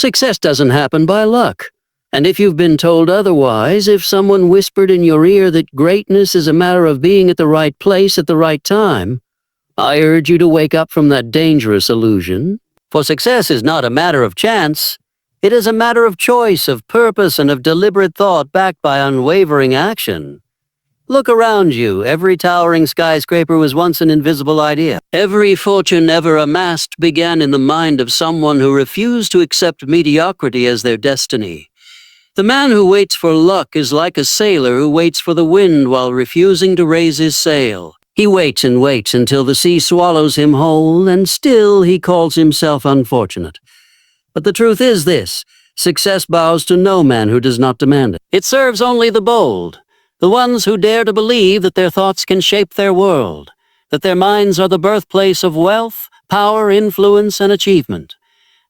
Success doesn't happen by luck. And if you've been told otherwise, if someone whispered in your ear that greatness is a matter of being at the right place at the right time, I urge you to wake up from that dangerous illusion. For success is not a matter of chance. It is a matter of choice, of purpose, and of deliberate thought backed by unwavering action. Look around you. Every towering skyscraper was once an invisible idea. Every fortune ever amassed began in the mind of someone who refused to accept mediocrity as their destiny. The man who waits for luck is like a sailor who waits for the wind while refusing to raise his sail. He waits and waits until the sea swallows him whole, and still he calls himself unfortunate. But the truth is this: success bows to no man who does not demand it. It serves only the bold, the ones who dare to believe that their thoughts can shape their world, that their minds are the birthplace of wealth, power, influence, and achievement.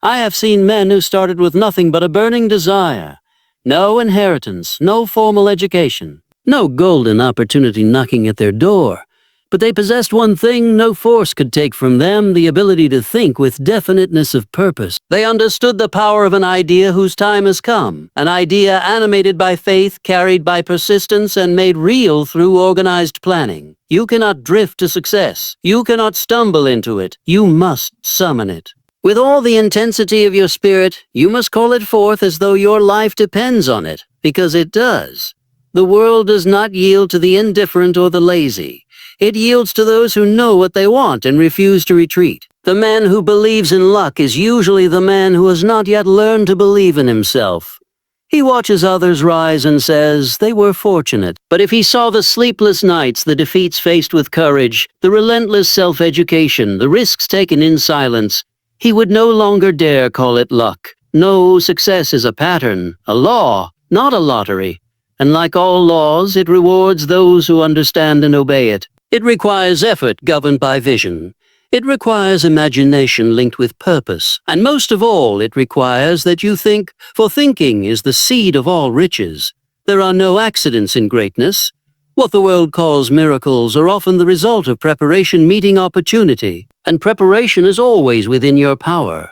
I have seen men who started with nothing but a burning desire. No inheritance, no formal education, no golden opportunity knocking at their door. But they possessed one thing no force could take from them: the ability to think with definiteness of purpose. They understood the power of an idea whose time has come, an idea animated by faith, carried by persistence, and made real through organized planning. You cannot drift to success. You cannot stumble into it. You must summon it. With all the intensity of your spirit, you must call it forth as though your life depends on it, because it does. The world does not yield to the indifferent or the lazy. It yields to those who know what they want and refuse to retreat. The man who believes in luck is usually the man who has not yet learned to believe in himself. He watches others rise and says they were fortunate. But if he saw the sleepless nights, the defeats faced with courage, the relentless self-education, the risks taken in silence, he would no longer dare call it luck. No, success is a pattern, a law, not a lottery. And like all laws, it rewards those who understand and obey it. It requires effort governed by vision. It requires imagination linked with purpose. And most of all, it requires that you think, for thinking is the seed of all riches. There are no accidents in greatness. What the world calls miracles are often the result of preparation meeting opportunity, and preparation is always within your power.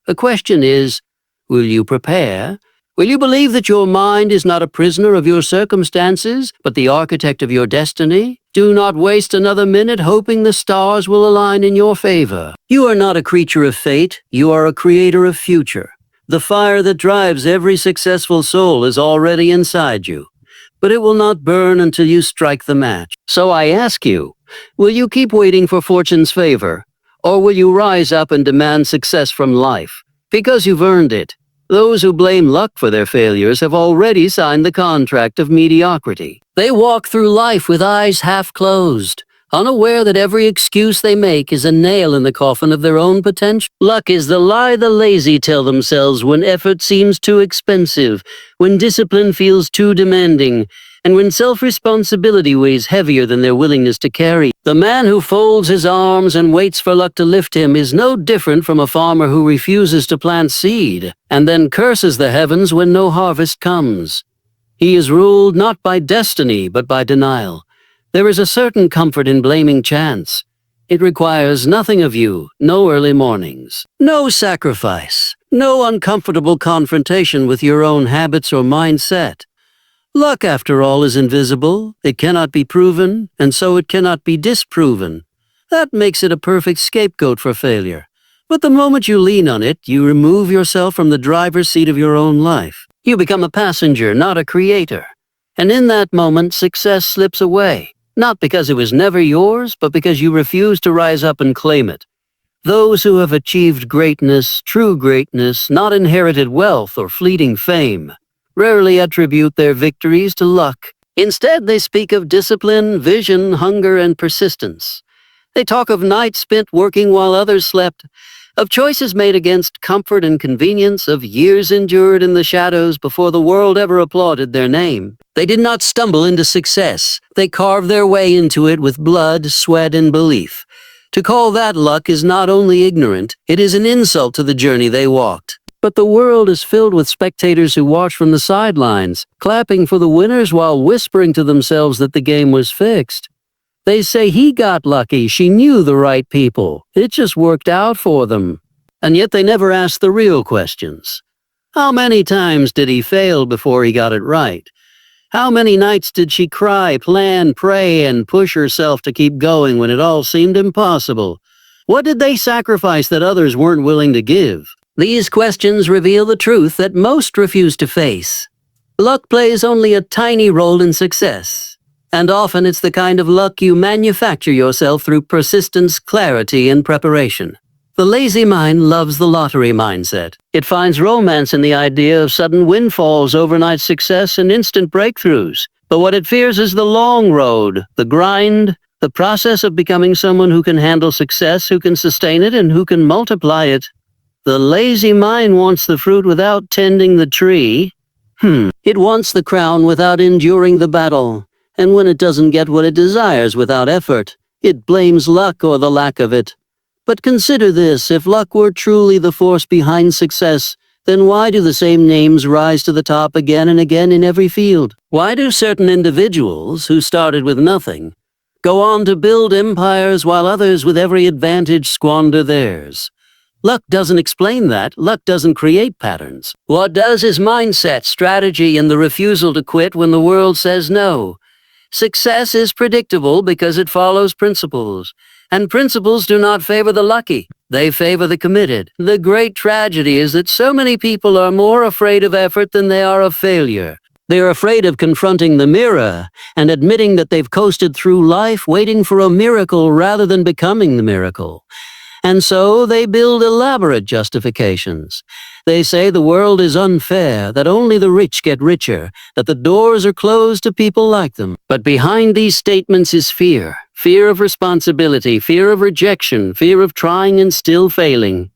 The question is, will you prepare? Will you believe that your mind is not a prisoner of your circumstances, but the architect of your destiny? Do not waste another minute hoping the stars will align in your favor. You are not a creature of fate, you are a creator of future. The fire that drives every successful soul is already inside you, but it will not burn until you strike the match. So I ask you, will you keep waiting for fortune's favor, or will you rise up and demand success from life, because you've earned it? Those who blame luck for their failures have already signed the contract of mediocrity. They walk through life with eyes half closed, unaware that every excuse they make is a nail in the coffin of their own potential. Luck is the lie the lazy tell themselves when effort seems too expensive, when discipline feels too demanding, and when self-responsibility weighs heavier than their willingness to carry. The man who folds his arms and waits for luck to lift him is no different from a farmer who refuses to plant seed and then curses the heavens when no harvest comes. He is ruled not by destiny but by denial. There is a certain comfort in blaming chance. It requires nothing of you, no early mornings, no sacrifice, no uncomfortable confrontation with your own habits or mindset. Luck, after all, is invisible. It cannot be proven, and so it cannot be disproven. That makes it a perfect scapegoat for failure. But the moment you lean on it, you remove yourself from the driver's seat of your own life. You become a passenger, not a creator. And in that moment, success slips away. Not because it was never yours, but because you refuse to rise up and claim it. Those who have achieved greatness, true greatness, not inherited wealth or fleeting fame, rarely attribute their victories to luck. Instead, they speak of discipline, vision, hunger, and persistence. They talk of nights spent working while others slept, of choices made against comfort and convenience, of years endured in the shadows before the world ever applauded their name. They did not stumble into success. They carved their way into it with blood, sweat, and belief. To call that luck is not only ignorant, it is an insult to the journey they walked. But the world is filled with spectators who watch from the sidelines, clapping for the winners while whispering to themselves that the game was fixed. They say he got lucky, she knew the right people, it just worked out for them. And yet they never ask the real questions. How many times did he fail before he got it right? How many nights did she cry, plan, pray, and push herself to keep going when it all seemed impossible? What did they sacrifice that others weren't willing to give? These questions reveal the truth that most refuse to face. Luck plays only a tiny role in success. And often it's the kind of luck you manufacture yourself through persistence, clarity, and preparation. The lazy mind loves the lottery mindset. It finds romance in the idea of sudden windfalls, overnight success, and instant breakthroughs. But what it fears is the long road, the grind, the process of becoming someone who can handle success, who can sustain it, and who can multiply it. The lazy mind wants the fruit without tending the tree. It wants the crown without enduring the battle. And when it doesn't get what it desires without effort, it blames luck or the lack of it. But consider this, if luck were truly the force behind success, then why do the same names rise to the top again and again in every field? Why do certain individuals, who started with nothing, go on to build empires while others with every advantage squander theirs? Luck doesn't explain that. Luck doesn't create patterns. What does is mindset, strategy, and the refusal to quit when the world says no. Success is predictable because it follows principles. And principles do not favor the lucky. They favor the committed. The great tragedy is that so many people are more afraid of effort than they are of failure. They are afraid of confronting the mirror and admitting that they've coasted through life waiting for a miracle rather than becoming the miracle. And so they build elaborate justifications. They say the world is unfair, that only the rich get richer, that the doors are closed to people like them. But behind these statements is fear. Fear of responsibility, fear of rejection, fear of trying and still failing.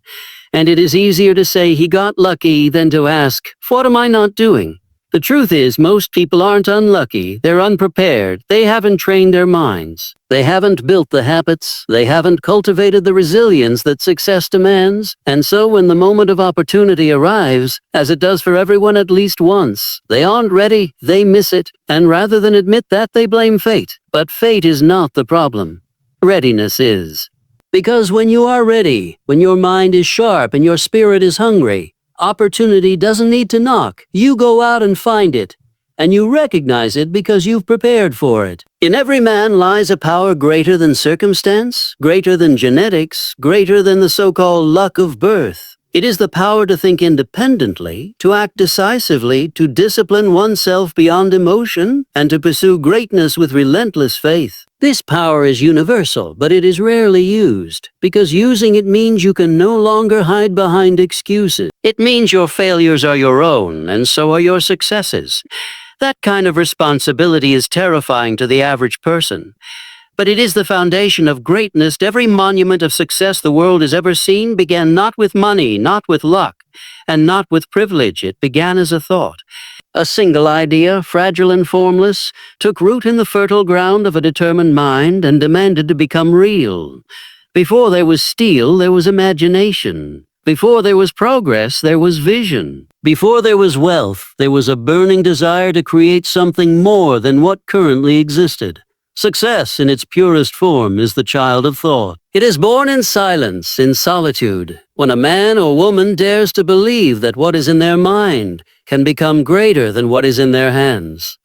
And it is easier to say he got lucky than to ask, what am I not doing? The truth is, most people aren't unlucky. They're unprepared. They haven't trained their minds. They haven't built the habits. They haven't cultivated the resilience that success demands. And so when the moment of opportunity arrives, as it does for everyone at least once, they aren't ready, they miss it, and rather than admit that, they blame fate. But fate is not the problem. Readiness is. Because when you are ready, when your mind is sharp and your spirit is hungry, opportunity doesn't need to knock. You go out and find it. And you recognize it because you've prepared for it. In every man lies a power greater than circumstance, greater than genetics, greater than the so-called luck of birth. It is the power to think independently, to act decisively, to discipline oneself beyond emotion, and to pursue greatness with relentless faith. This power is universal, but it is rarely used, because using it means you can no longer hide behind excuses. It means your failures are your own, and so are your successes. That kind of responsibility is terrifying to the average person. But it is the foundation of greatness. Every monument of success the world has ever seen began not with money, not with luck, and not with privilege. It began as a thought. A single idea, fragile and formless, took root in the fertile ground of a determined mind and demanded to become real. Before there was steel, there was imagination. Before there was progress, there was vision. Before there was wealth, there was a burning desire to create something more than what currently existed. Success, in its purest form, is the child of thought. It is born in silence, in solitude, when a man or woman dares to believe that what is in their mind can become greater than what is in their hands.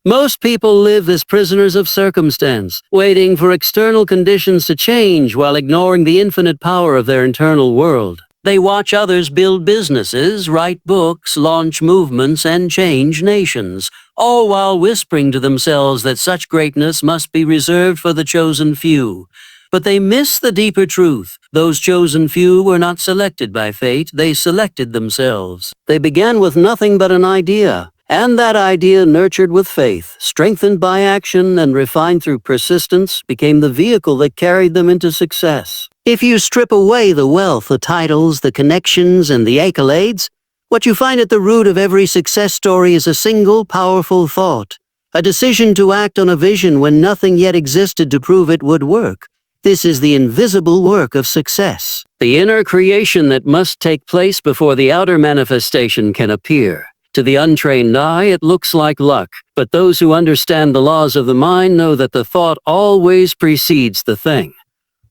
Most people live as prisoners of circumstance, waiting for external conditions to change while ignoring the infinite power of their internal world. They watch others build businesses, write books, launch movements, and change nations, all while whispering to themselves that such greatness must be reserved for the chosen few. But they miss the deeper truth. Those chosen few were not selected by fate, they selected themselves. They began with nothing but an idea, and that idea, nurtured with faith, strengthened by action, and refined through persistence, became the vehicle that carried them into success. If you strip away the wealth, the titles, the connections, and the accolades, what you find at the root of every success story is a single, powerful thought, a decision to act on a vision when nothing yet existed to prove it would work. This is the invisible work of success, the inner creation that must take place before the outer manifestation can appear. To the untrained eye, it looks like luck, but those who understand the laws of the mind know that the thought always precedes the thing.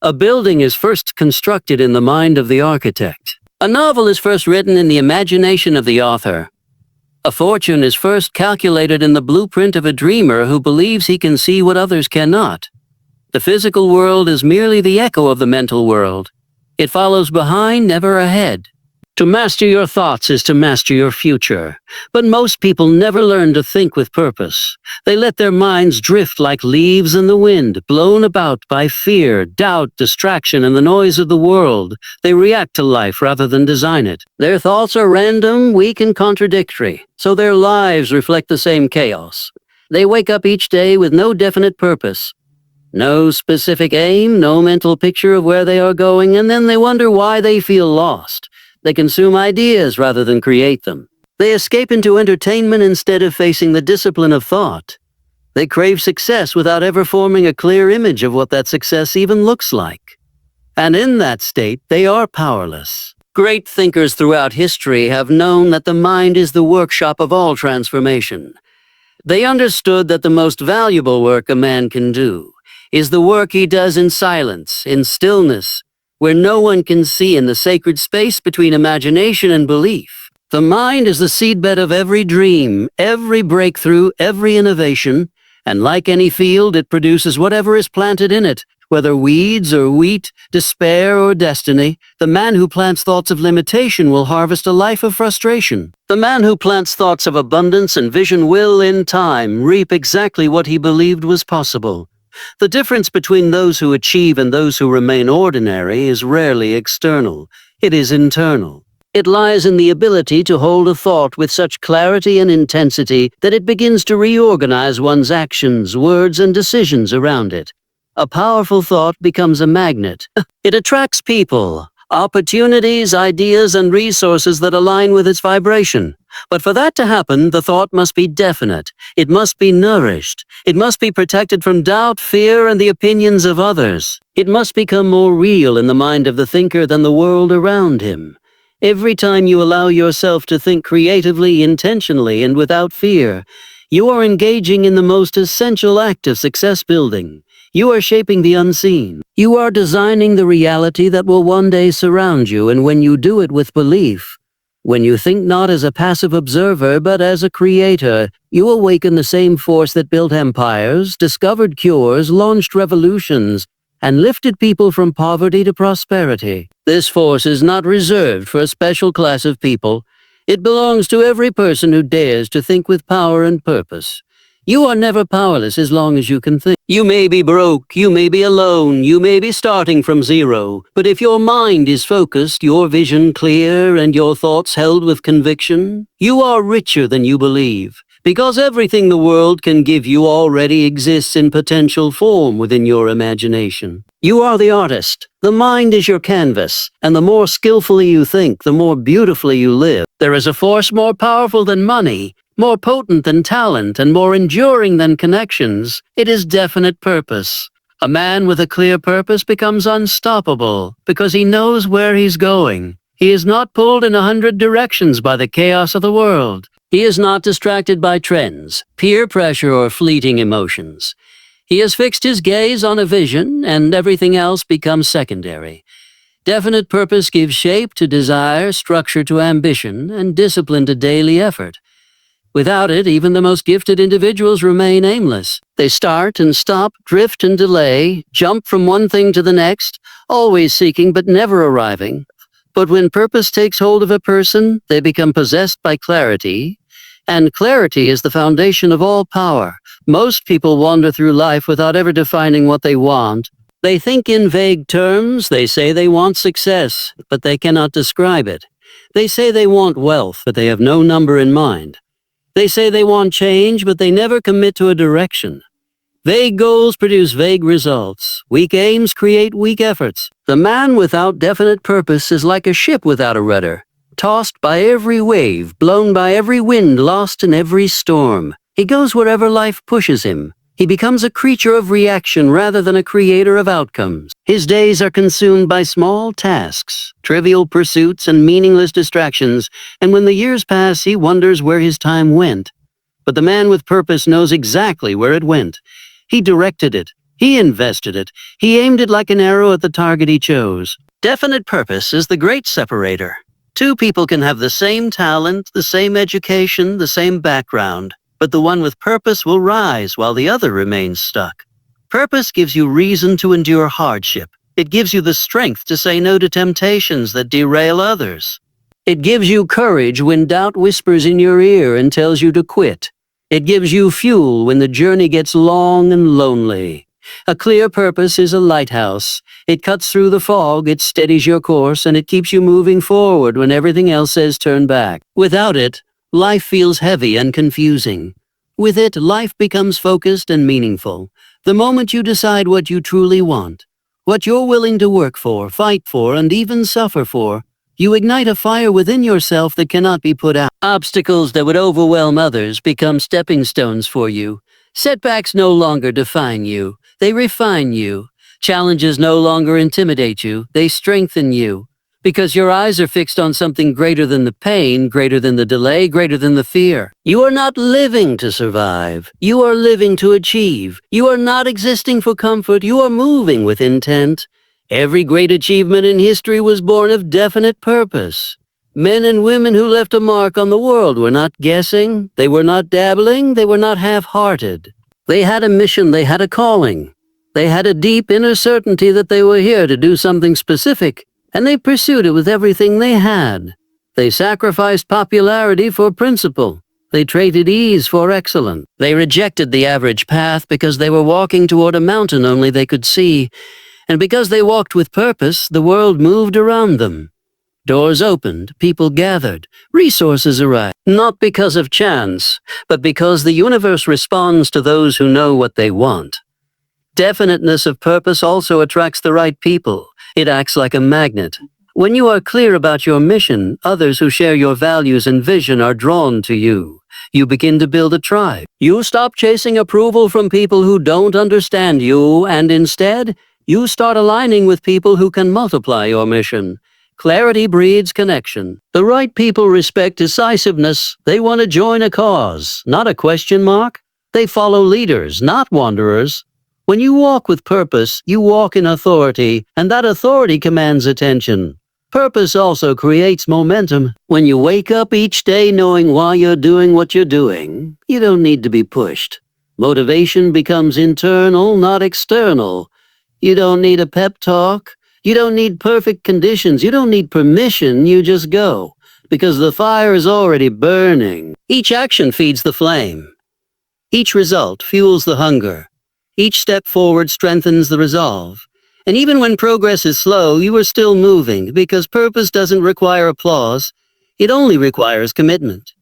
A building is first constructed in the mind of the architect. A novel is first written in the imagination of the author. A fortune is first calculated in the blueprint of a dreamer who believes he can see what others cannot. The physical world is merely the echo of the mental world. It follows behind, never ahead. To master your thoughts is to master your future. But most people never learn to think with purpose. They let their minds drift like leaves in the wind, blown about by fear, doubt, distraction, and the noise of the world. They react to life rather than design it. Their thoughts are random, weak, and contradictory, so their lives reflect the same chaos. They wake up each day with no definite purpose. No specific aim, no mental picture of where they are going, and then they wonder why they feel lost. They consume ideas rather than create them. They escape into entertainment instead of facing the discipline of thought. They crave success without ever forming a clear image of what that success even looks like. And in that state, they are powerless. Great thinkers throughout history have known that the mind is the workshop of all transformation. They understood that the most valuable work a man can do is the work he does in silence, in stillness, where no one can see, in the sacred space between imagination and belief. The mind is the seedbed of every dream, every breakthrough, every innovation, and like any field, it produces whatever is planted in it, whether weeds or wheat, despair or destiny. The man who plants thoughts of limitation will harvest a life of frustration. The man who plants thoughts of abundance and vision will, in time, reap exactly what he believed was possible. The difference between those who achieve and those who remain ordinary is rarely external. It is internal. It lies in the ability to hold a thought with such clarity and intensity that it begins to reorganize one's actions, words, and decisions around it. A powerful thought becomes a magnet. It attracts people, opportunities, ideas, and resources that align with its vibration. But for that to happen, the thought must be definite. It must be nourished. It must be protected from doubt, fear, and the opinions of others. It must become more real in the mind of the thinker than the world around him. Every time you allow yourself to think creatively, intentionally, and without fear, you are engaging in the most essential act of success building. You are shaping the unseen. You are designing the reality that will one day surround you, and when you do it with belief, when you think not as a passive observer but as a creator, you awaken the same force that built empires, discovered cures, launched revolutions, and lifted people from poverty to prosperity. This force is not reserved for a special class of people. It belongs to every person who dares to think with power and purpose. You are never powerless as long as you can think. You may be broke, you may be alone, you may be starting from zero, but if your mind is focused, your vision clear, and your thoughts held with conviction, you are richer than you believe. Because everything the world can give you already exists in potential form within your imagination. You are the artist. The mind is your canvas, and the more skillfully you think, the more beautifully you live. There is a force more powerful than money, more potent than talent, and more enduring than connections. It is definite purpose. A man with a clear purpose becomes unstoppable because he knows where he's going. He is not pulled in 100 directions by the chaos of the world. He is not distracted by trends, peer pressure, or fleeting emotions. He has fixed his gaze on a vision, and everything else becomes secondary. Definite purpose gives shape to desire, structure to ambition, and discipline to daily effort. Without it, even the most gifted individuals remain aimless. They start and stop, drift and delay, jump from one thing to the next, always seeking but never arriving. But when purpose takes hold of a person, they become possessed by clarity, and clarity is the foundation of all power. Most people wander through life without ever defining what they want. They think in vague terms. They say they want success, but they cannot describe it. They say they want wealth, but they have no number in mind. They say they want change, but they never commit to a direction. Vague goals produce vague results. Weak aims create weak efforts. The man without definite purpose is like a ship without a rudder, tossed by every wave, blown by every wind, lost in every storm. He goes wherever life pushes him. He becomes a creature of reaction rather than a creator of outcomes. His days are consumed by small tasks, trivial pursuits, and meaningless distractions, and when the years pass, he wonders where his time went. But the man with purpose knows exactly where it went. He directed it. He invested it. He aimed it like an arrow at the target he chose. Definite purpose is the great separator. Two people can have the same talent, the same education, the same background, but the one with purpose will rise while the other remains stuck. Purpose gives you reason to endure hardship. It gives you the strength to say no to temptations that derail others. It gives you courage when doubt whispers in your ear and tells you to quit. It gives you fuel when the journey gets long and lonely. A clear purpose is a lighthouse. It cuts through the fog, it steadies your course, and it keeps you moving forward when everything else says turn back. Without it, life feels heavy and confusing. With it, life becomes focused and meaningful. The moment you decide what you truly want, what you're willing to work for, fight for, and even suffer for, you ignite a fire within yourself that cannot be put out. Obstacles that would overwhelm others become stepping stones for you. Setbacks no longer define you. They refine you. Challenges no longer intimidate you. They strengthen you. Because your eyes are fixed on something greater than the pain, greater than the delay, greater than the fear. You are not living to survive. You are living to achieve. You are not existing for comfort. You are moving with intent. Every great achievement in history was born of definite purpose. Men and women who left a mark on the world were not guessing. They were not dabbling. They were not half-hearted. They had a mission. They had a calling. They had a deep inner certainty that they were here to do something specific. And they pursued it with everything they had. They sacrificed popularity for principle. They traded ease for excellence. They rejected the average path because they were walking toward a mountain only they could see. And because they walked with purpose, the world moved around them. Doors opened, people gathered, resources arrived. Not because of chance, but because the universe responds to those who know what they want. Definiteness of purpose also attracts the right people. It acts like a magnet. When you are clear about your mission, others who share your values and vision are drawn to you. You begin to build a tribe. You stop chasing approval from people who don't understand you, and instead, you start aligning with people who can multiply your mission. Clarity breeds connection. The right people respect decisiveness. They want to join a cause, not a question mark. They follow leaders, not wanderers. When you walk with purpose, you walk in authority, and that authority commands attention. Purpose also creates momentum. When you wake up each day knowing why you're doing what you're doing, you don't need to be pushed. Motivation becomes internal, not external. You don't need a pep talk. You don't need perfect conditions. You don't need permission. You just go, because the fire is already burning. Each action feeds the flame. Each result fuels the hunger. Each step forward strengthens the resolve. And even when progress is slow, you are still moving, because purpose doesn't require applause. It only requires commitment.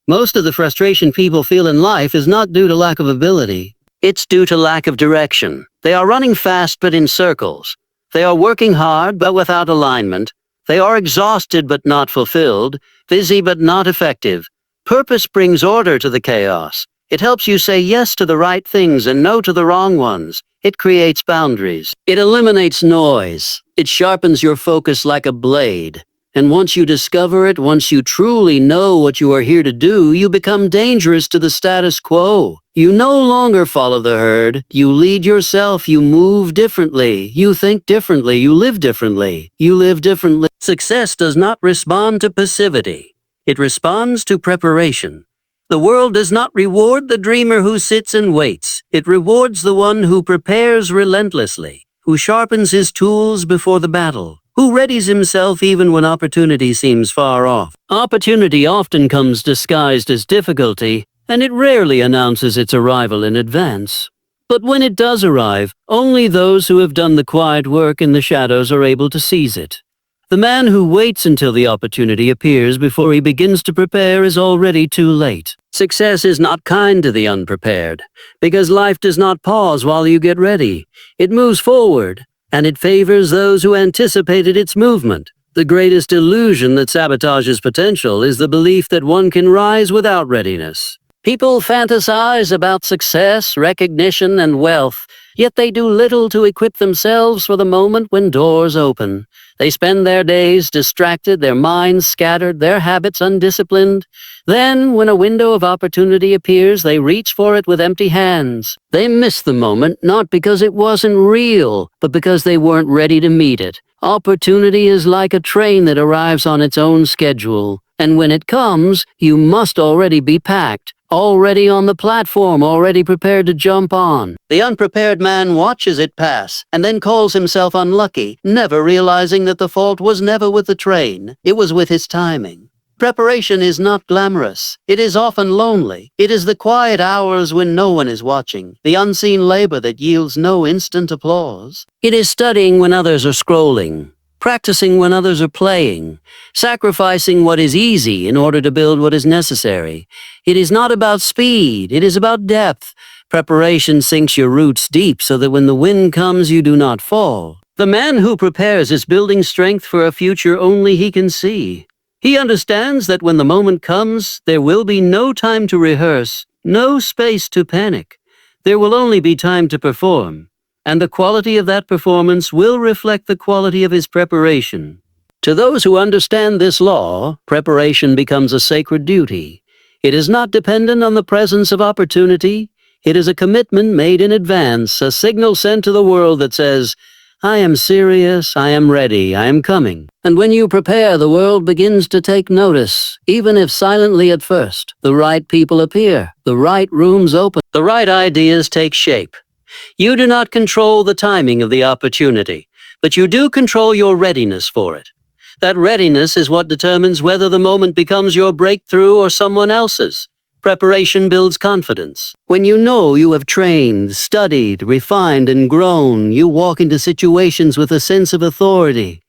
Most of the frustration people feel in life is not due to lack of ability. It's due to lack of direction. They are running fast but in circles. They are working hard but without alignment. They are exhausted but not fulfilled, busy but not effective. Purpose brings order to the chaos. It helps you say yes to the right things and no to the wrong ones. It creates boundaries. It eliminates noise. It sharpens your focus like a blade. And once you discover it, once you truly know what you are here to do, you become dangerous to the status quo. You no longer follow the herd. You lead yourself. You move differently. You think differently. You live differently. You live differently. Success does not respond to passivity. It responds to preparation. The world does not reward the dreamer who sits and waits. It rewards the one who prepares relentlessly, who sharpens his tools before the battle, who readies himself even when opportunity seems far off. Opportunity often comes disguised as difficulty, and it rarely announces its arrival in advance. But when it does arrive, only those who have done the quiet work in the shadows are able to seize it. The man who waits until the opportunity appears before he begins to prepare is already too late. Success is not kind to the unprepared, because life does not pause while you get ready. It moves forward, and it favors those who anticipated its movement. The greatest illusion that sabotages potential is the belief that one can rise without readiness. People fantasize about success, recognition, and wealth, yet they do little to equip themselves for the moment when doors open. They spend their days distracted, their minds scattered, their habits undisciplined. Then, when a window of opportunity appears, they reach for it with empty hands. They miss the moment, not because it wasn't real, but because they weren't ready to meet it. Opportunity is like a train that arrives on its own schedule, and when it comes, you must already be packed, already on the platform, already prepared to jump on. The unprepared man watches it pass, and then calls himself unlucky, never realizing that the fault was never with the train, it was with his timing. Preparation is not glamorous. It is often lonely. It is the quiet hours when no one is watching, the unseen labor that yields no instant applause. It is studying when others are scrolling, practicing when others are playing, sacrificing what is easy in order to build what is necessary. It is not about speed. It is about depth. Preparation sinks your roots deep so that when the wind comes, you do not fall. The man who prepares is building strength for a future only he can see. He understands that when the moment comes, there will be no time to rehearse, no space to panic. There will only be time to perform, and the quality of that performance will reflect the quality of his preparation. To those who understand this law, preparation becomes a sacred duty. It is not dependent on the presence of opportunity. It is a commitment made in advance, a signal sent to the world that says, I am serious, I am ready, I am coming. And when you prepare, the world begins to take notice, even if silently at first. The right people appear, the right rooms open, the right ideas take shape. You do not control the timing of the opportunity, but you do control your readiness for it. That readiness is what determines whether the moment becomes your breakthrough or someone else's. Preparation builds confidence. When you know you have trained, studied, refined, and grown, you walk into situations with a sense of authority.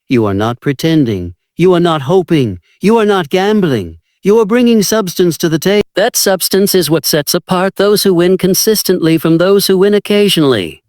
You are not pretending. You are not hoping. You are not gambling. You are bringing substance to the table. That substance is what sets apart those who win consistently from those who win occasionally.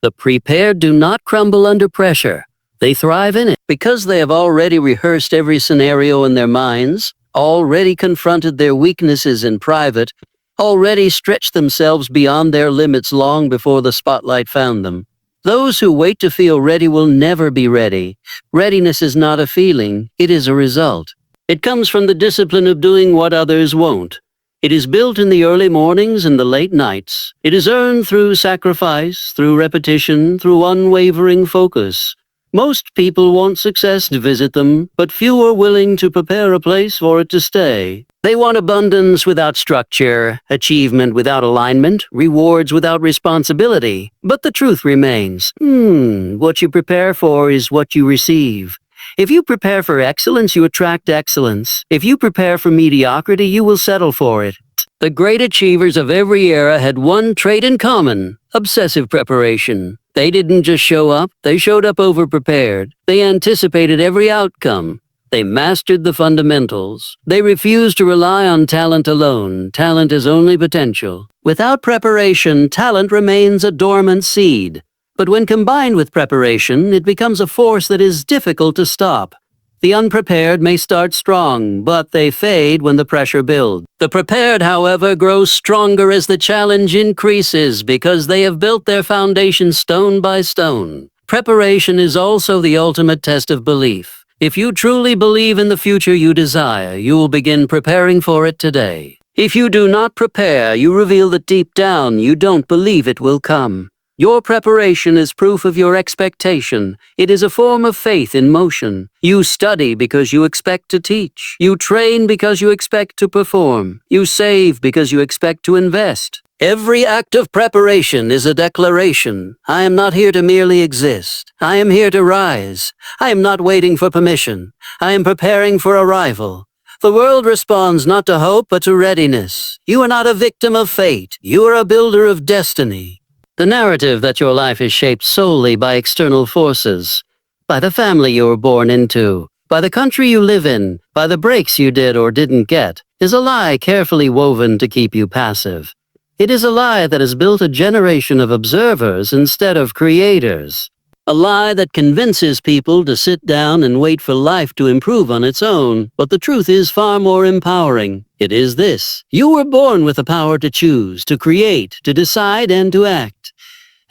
The prepared do not crumble under pressure. They thrive in it because they have already rehearsed every scenario in their minds, already confronted their weaknesses in private, already stretched themselves beyond their limits long before the spotlight found them. Those who wait to feel ready will never be ready. Readiness is not a feeling, it is a result. It comes from the discipline of doing what others won't. It is built in the early mornings and the late nights. It is earned through sacrifice, through repetition, through unwavering focus. Most people want success to visit them, but few are willing to prepare a place for it to stay. They want abundance without structure, achievement without alignment, rewards without responsibility. But the truth remains, what you prepare for is what you receive. If you prepare for excellence, you attract excellence. If you prepare for mediocrity, you will settle for it. The great achievers of every era had one trait in common: obsessive preparation. They didn't just show up, they showed up overprepared. They anticipated every outcome. They mastered the fundamentals. They refused to rely on talent alone. Talent is only potential. Without preparation, talent remains a dormant seed. But when combined with preparation, it becomes a force that is difficult to stop. The unprepared may start strong, but they fade when the pressure builds. The prepared, however, grow stronger as the challenge increases because they have built their foundation stone by stone. Preparation is also the ultimate test of belief. If you truly believe in the future you desire, you will begin preparing for it today. If you do not prepare, you reveal that deep down you don't believe it will come. Your preparation is proof of your expectation. It is a form of faith in motion. You study because you expect to teach. You train because you expect to perform. You save because you expect to invest. Every act of preparation is a declaration. I am not here to merely exist. I am here to rise. I am not waiting for permission. I am preparing for arrival. The world responds not to hope but to readiness. You are not a victim of fate. You are a builder of destiny. The narrative that your life is shaped solely by external forces, by the family you were born into, by the country you live in, by the breaks you did or didn't get, is a lie carefully woven to keep you passive. It is a lie that has built a generation of observers instead of creators. A lie that convinces people to sit down and wait for life to improve on its own, but the truth is far more empowering. It is this: you were born with the power to choose, to create, to decide, and to act.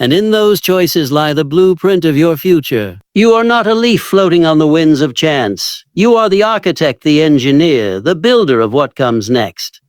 And in those choices lie the blueprint of your future. You are not a leaf floating on the winds of chance. You are the architect, the engineer, the builder of what comes next.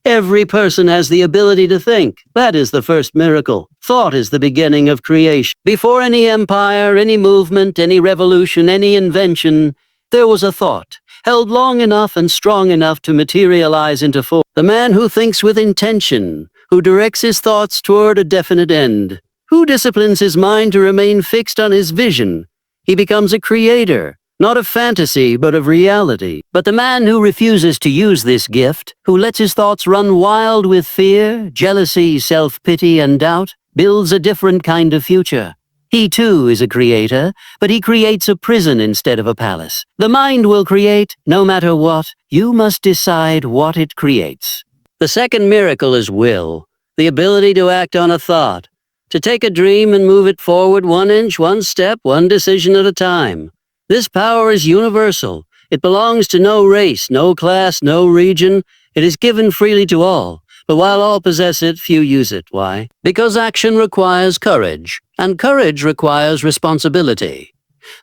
Every person has the ability to think. That is the first miracle. Thought is the beginning of creation. Before any empire, any movement, any revolution, any invention, there was a thought, held long enough and strong enough to materialize into form. The man who thinks with intention, who directs his thoughts toward a definite end, who disciplines his mind to remain fixed on his vision, he becomes a creator. Not of fantasy, but of reality. But the man who refuses to use this gift, who lets his thoughts run wild with fear, jealousy, self-pity, and doubt, builds a different kind of future. He too is a creator, but he creates a prison instead of a palace. The mind will create, no matter what. You must decide what it creates. The second miracle is will, the ability to act on a thought, to take a dream and move it forward 1 inch, 1 step, 1 decision at a time. This power is universal. It belongs to no race, no class, no region. It is given freely to all. But while all possess it, few use it. Why? Because action requires courage, and courage requires responsibility.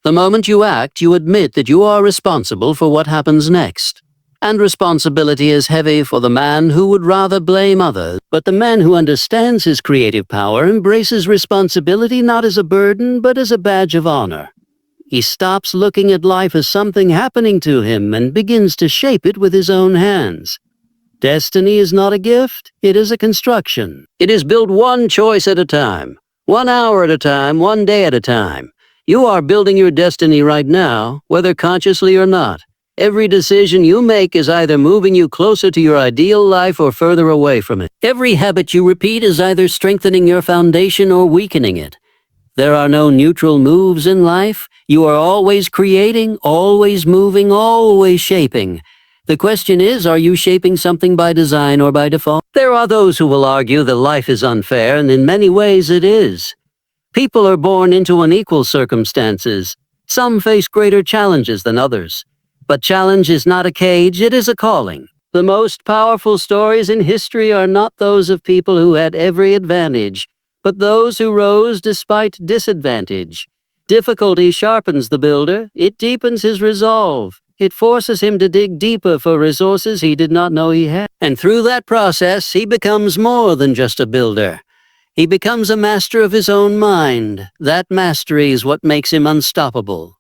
The moment you act, you admit that you are responsible for what happens next. And responsibility is heavy for the man who would rather blame others. But the man who understands his creative power embraces responsibility not as a burden, but as a badge of honor. He stops looking at life as something happening to him and begins to shape it with his own hands. Destiny is not a gift, it is a construction. It is built one choice at a time, 1 hour at a time, 1 day at a time. You are building your destiny right now, whether consciously or not. Every decision you make is either moving you closer to your ideal life or further away from it. Every habit you repeat is either strengthening your foundation or weakening it. There are no neutral moves in life. You are always creating, always moving, always shaping. The question is, are you shaping something by design or by default? There are those who will argue that life is unfair, and in many ways it is. People are born into unequal circumstances. Some face greater challenges than others. But challenge is not a cage, it is a calling. The most powerful stories in history are not those of people who had every advantage, but those who rose despite disadvantage. Difficulty sharpens the builder, it deepens his resolve. It forces him to dig deeper for resources he did not know he had. And through that process, he becomes more than just a builder. He becomes a master of his own mind. That mastery is what makes him unstoppable.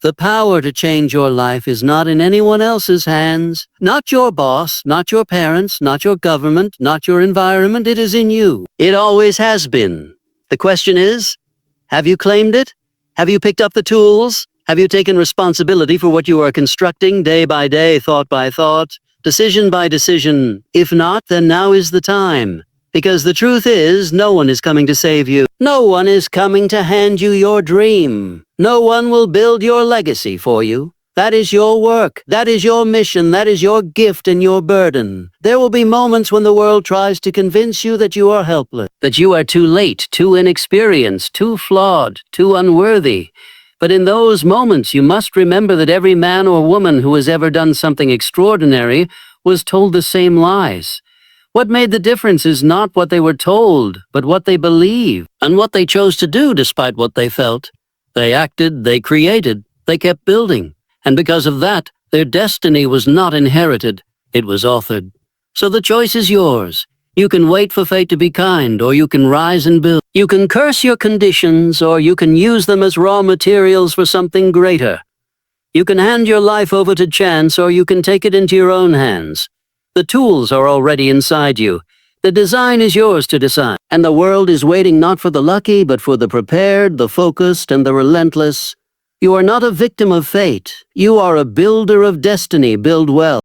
The power to change your life is not in anyone else's hands. Not your boss, not your parents, not your government, not your environment. It is in you. It always has been. The question is, have you claimed it? Have you picked up the tools? Have you taken responsibility for what you are constructing day by day, thought by thought, decision by decision? If not, then now is the time. Because the truth is, no one is coming to save you. No one is coming to hand you your dream. No one will build your legacy for you. That is your work. That is your mission. That is your gift and your burden. There will be moments when the world tries to convince you that you are helpless, that you are too late, too inexperienced, too flawed, too unworthy. But in those moments, you must remember that every man or woman who has ever done something extraordinary was told the same lies. What made the difference is not what they were told, but what they believed, and what they chose to do despite what they felt. They acted, they created, they kept building, and because of that, their destiny was not inherited, it was authored. So the choice is yours. You can wait for fate to be kind, or you can rise and build. You can curse your conditions, or you can use them as raw materials for something greater. You can hand your life over to chance, or you can take it into your own hands. The tools are already inside you. The design is yours to decide. And the world is waiting not for the lucky, but for the prepared, the focused, and the relentless. You are not a victim of fate. You are a builder of destiny. Build well.